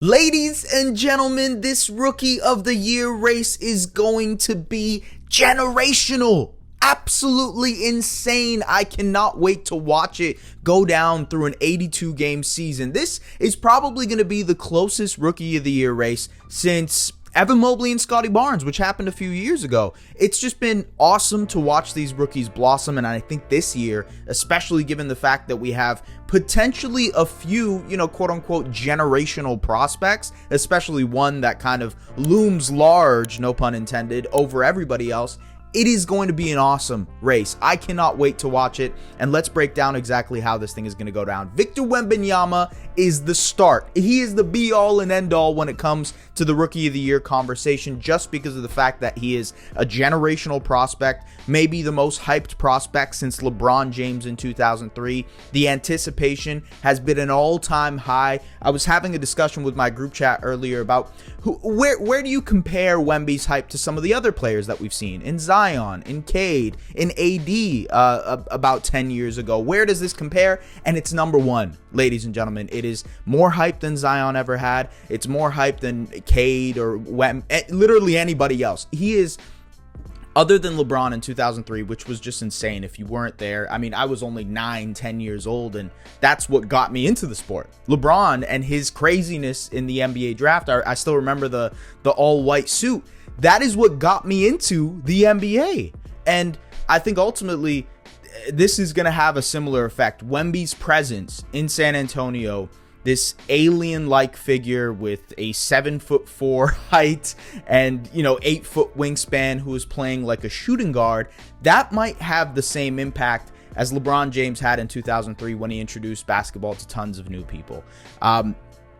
Ladies and gentlemen, this Rookie of the Year race is going to be generational. Absolutely insane. I cannot wait to watch it go down through an 82 game season. This is probably going to be the closest Rookie of the Year race since Evan Mobley and Scotty Barnes, which happened a few years ago. It's just been awesome to watch these rookies blossom, and I think this year, especially given the fact that we have potentially a few, quote-unquote generational prospects, especially one that kind of looms large, no pun intended, over everybody else. It is going to be an awesome race. I cannot wait to watch it, and let's break down exactly how this thing is going to go down. Victor Wembanyama is the start. He is the be-all and end-all when it comes to the Rookie of the Year conversation, just because of the fact that he is a generational prospect, maybe the most hyped prospect since LeBron James in 2003. The anticipation has been an all-time high. I was having a discussion with my group chat earlier about where do you compare Wemby's hype to some of the other players that we've seen in Zion, in Cade, in AD about 10 years ago. Where does this compare? And it's number one, ladies and gentlemen. It is more hype than Zion ever had. It's more hype than Cade or literally anybody else. He is, other than LeBron in 2003, which was just insane if you weren't there. I mean, I was only 9-10 years old, and that's what got me into the sport. LeBron and his craziness in the NBA draft, I still remember the all-white suit. That is what got me into the NBA. And I think ultimately this is going to have a similar effect. Wemby's presence in San Antonio, this alien-like figure with a 7'4" height and 8-foot wingspan who is playing like a shooting guard, that might have the same impact as LeBron James had in 2003 when he introduced basketball to tons of new people.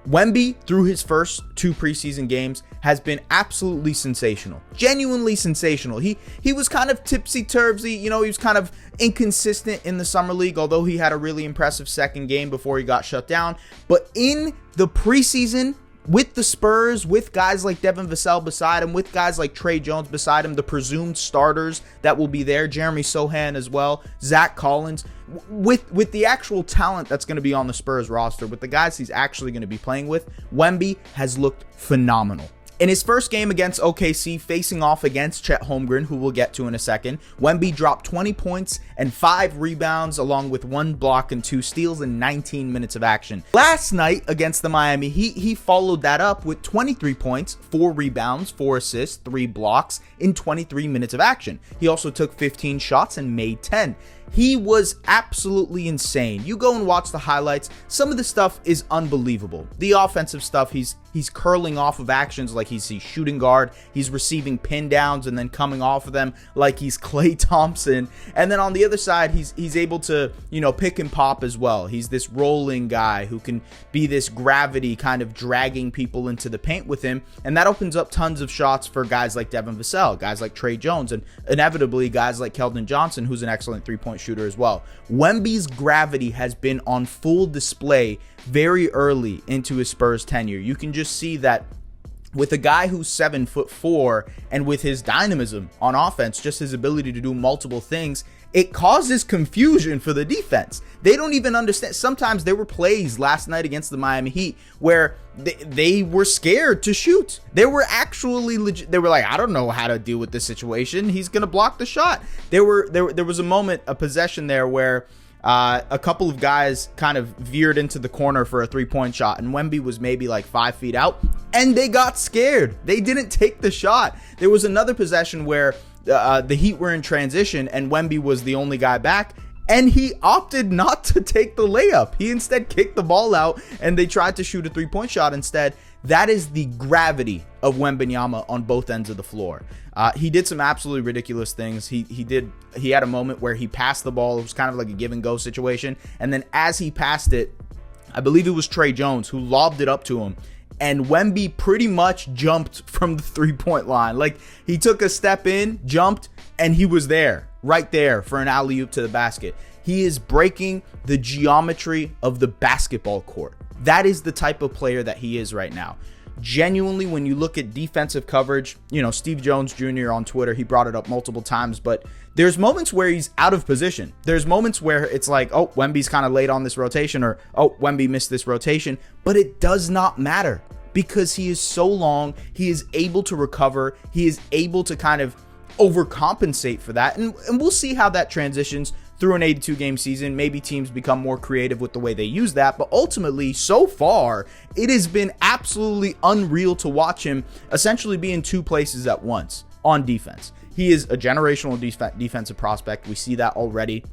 Wemby, through his first 2 preseason games, has been absolutely sensational. Genuinely sensational. He was kind of tipsy-turvy, he was kind of inconsistent in the Summer League, although he had a really impressive second game before he got shut down. But in the preseason, with the Spurs, with guys like Devin Vassell beside him, with guys like Trey Jones beside him, the presumed starters that will be there, Jeremy Sohan as well, Zach Collins, with the actual talent that's going to be on the Spurs roster, with the guys he's actually going to be playing with, Wemby has looked phenomenal. In his first game against OKC, facing off against Chet Holmgren, who we'll get to in a second, Wemby dropped 20 points and 5 rebounds, along with 1 block and 2 steals in 19 minutes of action. Last night against the Miami Heat, he followed that up with 23 points, 4 rebounds, 4 assists, 3 blocks in 23 minutes of action. He also took 15 shots and made 10. He was absolutely insane. You go and watch the highlights. Some of the stuff is unbelievable. The offensive stuff, he's curling off of actions like he's shooting guard. He's receiving pin downs and then coming off of them like he's Klay Thompson. And then on the other side, he's able to, pick and pop as well. He's this rolling guy who can be this gravity kind of dragging people into the paint with him. And that opens up tons of shots for guys like Devin Vassell, guys like Trey Jones, and inevitably guys like Keldon Johnson, who's an excellent 3-point shooter as well. Wemby's gravity has been on full display very early into his Spurs tenure. You can just see that with a guy who's 7'4" and with his dynamism on offense, just his ability to do multiple things, it causes confusion for the defense. They don't even understand. Sometimes there were plays last night against the Miami Heat where they were scared to shoot. They were actually legit. They were like, I don't know how to deal with this situation. He's going to block the shot. There was a moment, a possession there where a couple of guys kind of veered into the corner for a 3-point shot, and Wemby was maybe like 5 feet out, and they got scared. They didn't take the shot. There was another possession where the Heat were in transition, and Wemby was the only guy back, and he opted not to take the layup. He instead kicked the ball out, and they tried to shoot a 3-point shot instead. That is the gravity of Wembanyama on both ends of the floor. He did some absolutely ridiculous things. He had a moment where he passed the ball. It was kind of like a give and go situation. And then as he passed it, I believe it was Trey Jones who lobbed it up to him. And Wemby pretty much jumped from the 3-point line. Like, he took a step in, jumped, and he was there, right there for an alley-oop to the basket. He is breaking the geometry of the basketball court. That is the type of player that he is right now. Genuinely, when you look at defensive coverage, Steve Jones Jr. on Twitter, he brought it up multiple times, but there's moments where he's out of position. There's moments where it's like, oh, Wemby's kind of late on this rotation, or, oh, Wemby missed this rotation, but it does not matter because he is so long. He is able to recover. He is able to kind of overcompensate for that. And we'll see how that transitions through an 82 game season. Maybe teams become more creative with the way they use that. But ultimately, so far, it has been absolutely unreal to watch him essentially be in two places at once on defense. He is a generational defensive prospect. We see that already.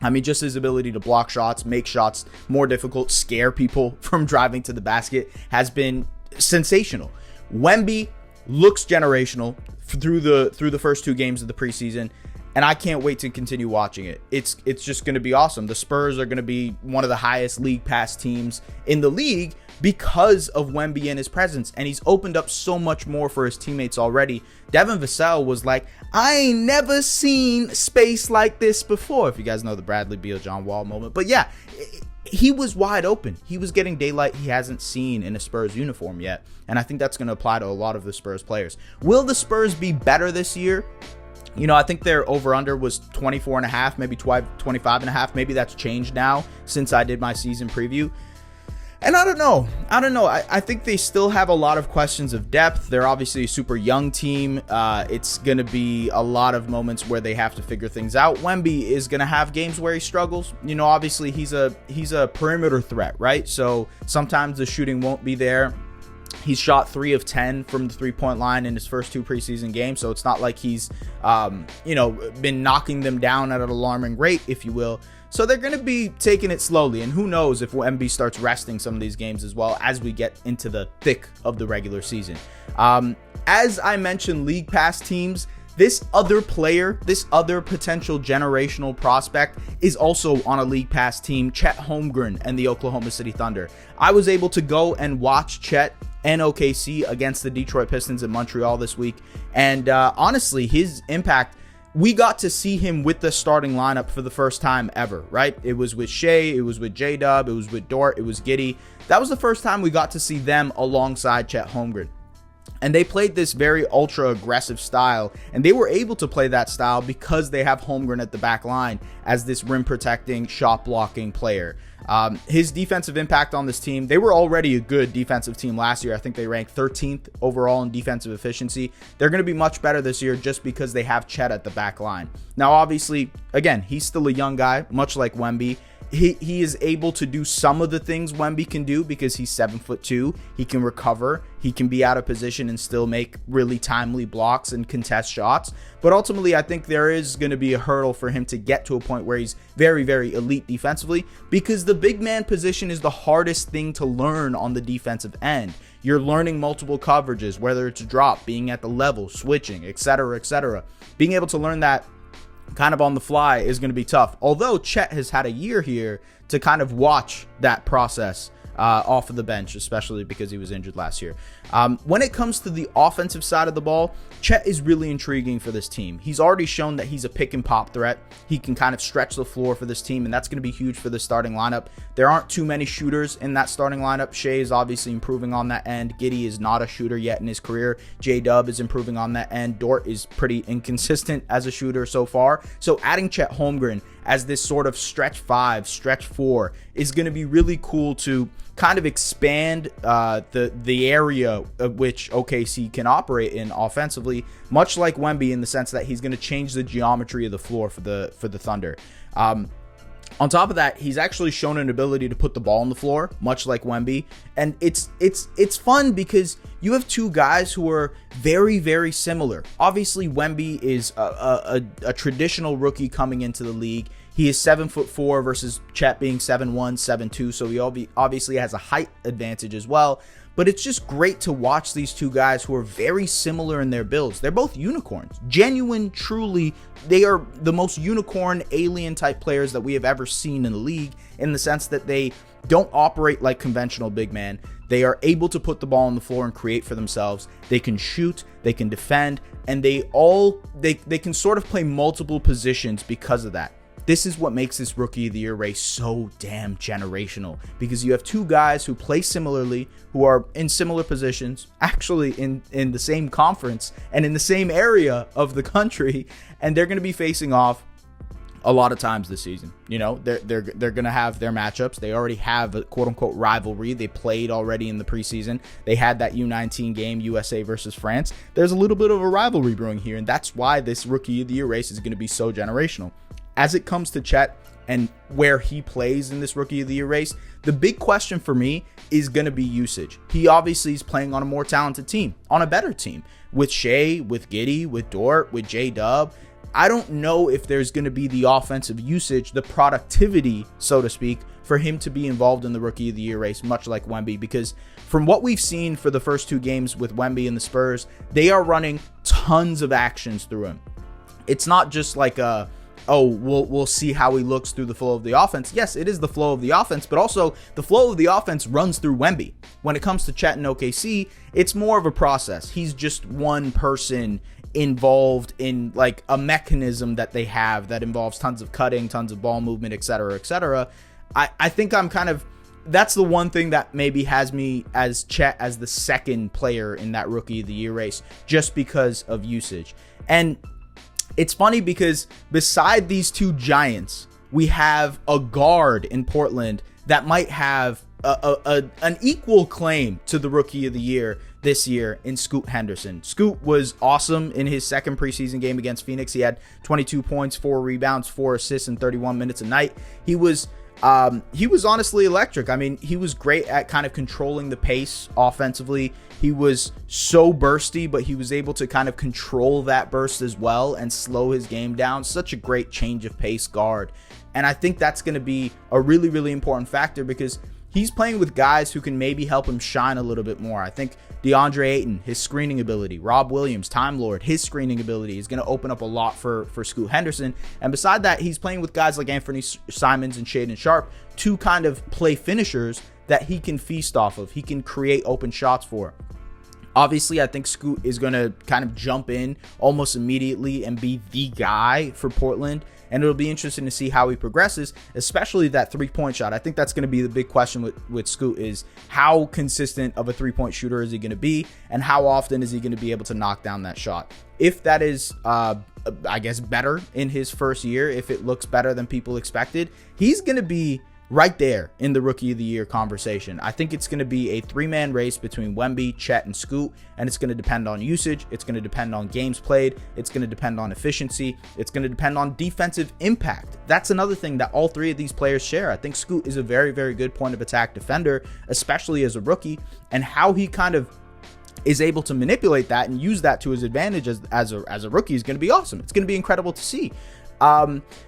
I mean, just his ability to block shots, make shots more difficult, scare people from driving to the basket has been sensational. Wemby looks generational through the first two games of the preseason, and I can't wait to continue watching it. It's just going to be awesome. The Spurs are going to be one of the highest league pass teams in the league because of Wemby and his presence, and he's opened up so much more for his teammates already. Devin Vassell was like, I ain't never seen space like this before, if you guys know the Bradley Beal, John Wall moment. But yeah, he was wide open. He was getting daylight he hasn't seen in a Spurs uniform yet, and I think that's going to apply to a lot of the Spurs players. Will the Spurs be better this year? You know, I think their over-under was 24.5, maybe 25.5. Maybe that's changed now since I did my season preview. And I don't know. I think they still have a lot of questions of depth. They're obviously a super young team. It's going to be a lot of moments where they have to figure things out. Wemby is going to have games where he struggles. You know, obviously he's a perimeter threat, right? So sometimes the shooting won't be there. He's shot 3 of 10 from the three-point line in his first two preseason games, so it's not like he's, been knocking them down at an alarming rate, if you will. So they're going to be taking it slowly, and who knows if Wemby starts resting some of these games as well as we get into the thick of the regular season. As I mentioned, league pass teams, this other player, this other potential generational prospect is also on a league pass team, Chet Holmgren and the Oklahoma City Thunder. I was able to go and watch Chet and OKC against the Detroit Pistons in Montreal this week, and honestly, his impact, we got to see him with the starting lineup for the first time ever, right? It was with Shea, it was with J-Dub, it was with Dort, it was Giddey. That was the first time we got to see them alongside Chet Holmgren. And they played this very ultra aggressive style, and they were able to play that style because they have Holmgren at the back line as this rim protecting, shot blocking player. His defensive impact on this team, they were already a good defensive team last year. I think they ranked 13th overall in defensive efficiency. They're going to be much better this year just because they have Chet at the back line. Now, obviously, again, he's still a young guy, much like Wemby. He is able to do some of the things Wemby can do because he's 7'2". He can recover. He can be out of position and still make really timely blocks and contest shots. But ultimately, I think there is going to be a hurdle for him to get to a point where he's very, very elite defensively, because the big man position is the hardest thing to learn on the defensive end. You're learning multiple coverages, whether it's a drop, being at the level, switching, etc., etc. Being able to learn that kind of on the fly is going to be tough. Although Chet has had a year here to kind of watch that process off of the bench, especially because he was injured last year. When it comes to the offensive side of the ball, Chet is really intriguing for this team. He's already shown that he's a pick and pop threat. He can kind of stretch the floor for this team, and that's going to be huge for the starting lineup. There aren't too many shooters in that starting lineup. Shea is obviously improving on that end. Giddey is not a shooter yet in his career. J-Dub is improving on that end. Dort is pretty inconsistent as a shooter so far. So adding Chet Holmgren as this sort of stretch 5, stretch 4 is going to be really cool to kind of expand the area of which OKC can operate in offensively, much like Wemby, in the sense that he's going to change the geometry of the floor for the Thunder. On top of that, he's actually shown an ability to put the ball on the floor, much like Wemby. And it's fun because you have two guys who are very, very similar. Obviously, Wemby is a traditional rookie coming into the league. He is 7'4" versus Chet being 7'1", 7'2", so he obviously has a height advantage as well. But it's just great to watch these two guys who are very similar in their builds. They're both unicorns. Genuine, truly, they are the most unicorn, alien-type players that we have ever seen in the league, in the sense that they don't operate like conventional big men. They are able to put the ball on the floor and create for themselves. They can shoot, they can defend, and they can sort of play multiple positions because of that. This is what makes this Rookie of the Year race so damn generational, because you have two guys who play similarly, who are in similar positions, actually in the same conference and in the same area of the country, and they're going to be facing off a lot of times this season. You know, they're going to have their matchups. They already have a quote-unquote rivalry. They played already in the preseason. They had that U19 game, USA versus France. There's a little bit of a rivalry brewing here, and that's why this Rookie of the Year race is going to be so generational. As it comes to Chet and where he plays in this Rookie of the Year race, the big question for me is going to be usage. He obviously is playing on a more talented team, on a better team, with Shea, with Giddey, with Dort, with J-Dub. I don't know if there's going to be the offensive usage, the productivity, so to speak, for him to be involved in the Rookie of the Year race, much like Wemby, because from what we've seen for the first 2 games with Wemby and the Spurs, they are running tons of actions through him. It's not just like we'll see how he looks through the flow of the offense. Yes, it is the flow of the offense, but also the flow of the offense runs through Wemby. When it comes to Chet and OKC, it's more of a process. He's just one person involved in like a mechanism that they have that involves tons of cutting, tons of ball movement, etc., etc. I think I'm kind of, that's the one thing that maybe has me as Chet as the second player in that Rookie of the Year race, just because of usage. And it's funny because beside these 2 giants, we have a guard in Portland that might have an equal claim to the Rookie of the Year this year in Scoot Henderson. Scoot was awesome in his second preseason game against Phoenix. He had 22 points, 4 rebounds, 4 assists in 31 minutes a night. He was honestly electric. I mean, he was great at kind of controlling the pace offensively. He was so bursty, but he was able to kind of control that burst as well and slow his game down. Such a great change of pace guard. And I think that's going to be a really, really important factor because he's playing with guys who can maybe help him shine a little bit more. I think DeAndre Ayton, his screening ability, Rob Williams, Time Lord, his screening ability is going to open up a lot for Scoot Henderson. And beside that, he's playing with guys like Anthony Simons and Shaedon Sharpe to kind of play finishers that he can feast off of. He can create open shots for. Obviously, I think Scoot is going to kind of jump in almost immediately and be the guy for Portland. And it'll be interesting to see how he progresses, especially that 3-point shot. I think that's going to be the big question with Scoot is how consistent of a 3-point shooter is he going to be, and how often is he going to be able to knock down that shot? If that is, I guess, better in his first year, if it looks better than people expected, he's going to be right there in the Rookie of the Year conversation. I think it's going to be a 3-man race between Wemby, Chet, and Scoot, and it's going to depend on usage. It's going to depend on games played. It's going to depend on efficiency. It's going to depend on defensive impact. That's another thing that all 3 of these players share. I think Scoot is a very, very good point of attack defender, especially as a rookie, and how he kind of is able to manipulate that and use that to his advantage as a rookie is going to be awesome. It's going to be incredible to see.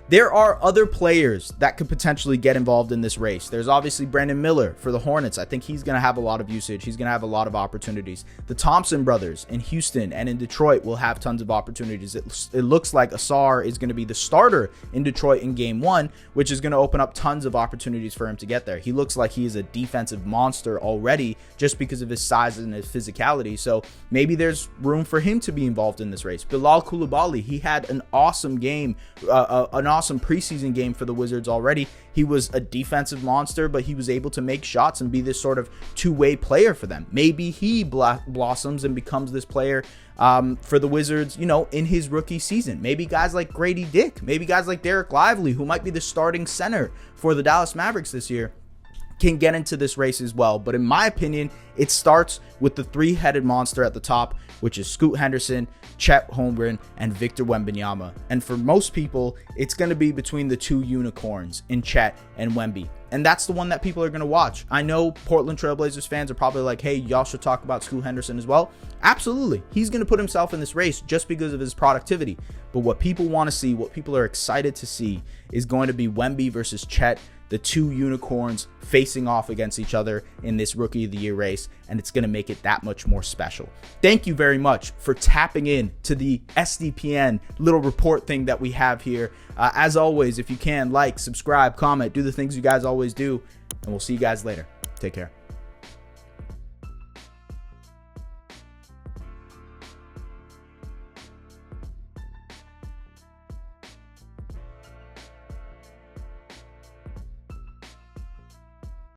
There are other players that could potentially get involved in this race. There's obviously Brandon Miller for the Hornets. I think he's going to have a lot of usage. He's going to have a lot of opportunities. The Thompson brothers in Houston and in Detroit will have tons of opportunities. It looks like Ausar is going to be the starter in Detroit in game 1, which is going to open up tons of opportunities for him to get there. He looks like he is a defensive monster already just because of his size and his physicality. So maybe there's room for him to be involved in this race. Bilal Coulibaly, he had an awesome game, an awesome preseason game for the Wizards already. He was a defensive monster, but he was able to make shots and be this sort of two-way player for them. Maybe he blossoms and becomes this player for the Wizards, you know, in his rookie season. Maybe guys like Grady Dick, maybe guys like Derek Lively, who might be the starting center for the Dallas Mavericks this year, can get into this race as well. But in my opinion, it starts with the 3-headed monster at the top, which is Scoot Henderson, Chet Holmgren, and Victor Wembanyama. And for most people, it's going to be between the 2 unicorns in Chet and Wemby. And that's the one that people are going to watch. I know Portland Trailblazers fans are probably like, hey, y'all should talk about Scoot Henderson as well. Absolutely. He's going to put himself in this race just because of his productivity. But what people want to see, what people are excited to see, is going to be Wemby versus Chet, the 2 unicorns facing off against each other in this Rookie of the Year race, and it's going to make it that much more special. Thank you very much for tapping in to the SDPN little report thing that we have here. As always, if you can, like, subscribe, comment, do the things you guys always do, and we'll see you guys later. Take care.